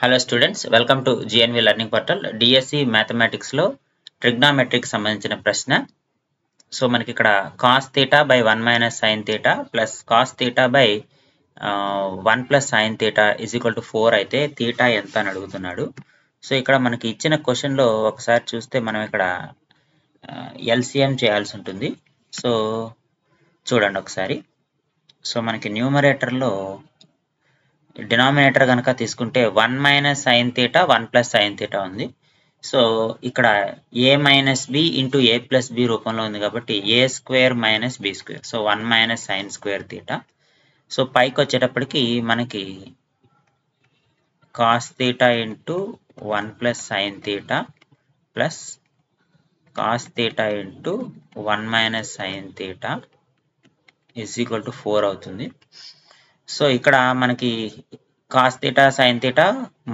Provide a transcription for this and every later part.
Hello students, welcome to GNV learning portal. DSC మ్యాథమెటిక్స్లో ట్రిగ్నామెట్రీకి సంబంధించిన ప్రశ్న. సో మనకి ఇక్కడ cos theta by 1 minus sine theta plus cos theta by 1 plus sine theta is equal to 4 అయితే theta ఎంత అని అడుగుతున్నాడు. సో ఇక్కడ మనకి ఇచ్చిన క్వశ్చన్లో ఒకసారి చూస్తే మనం ఇక్కడ ఎల్సిఎం చేయాల్సి ఉంటుంది. సో చూడండి ఒకసారి. సో మనకి న్యూమరేటర్లో డినామినేటర్ కనుక తీసుకుంటే 1 minus sine theta 1 plus sine theta ఉంది. సో ఇక్కడ a minus b into a plus b రూపంలో ఉంది కాబట్టి a square minus b square. So 1 minus sine square theta. So పైకి వచ్చేటప్పటికి మనకి cos theta into 1 plus sine theta plus cos theta into 1 minus sine theta is equal to 4 అవుతుంది. So ఇక్కడ మనకి cos theta sine theta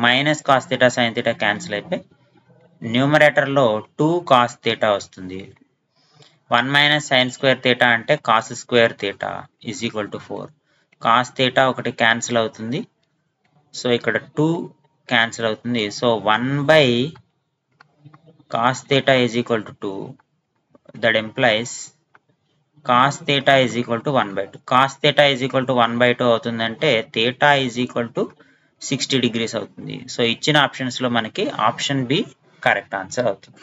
minus cos theta sine theta cancel అయిపోయి న్యూమరేటర్లో 2 cos theta వస్తుంది. 1 minus sine square theta అంటే cos square theta is equal to 4. Cos theta ఒకటి cancel అవుతుంది. So ఇక్కడ 2 క్యాన్సిల్ అవుతుంది. So 1 by cos theta is equal to 2. That employees cos theta is equal to 1 by 2. Cos theta is equal to 1 by 2 అవుతుందంటే theta is equal to 60 degrees అవుతుంది. So ఇచ్చిన options లో మనకి option B correct answer అవుతుంది.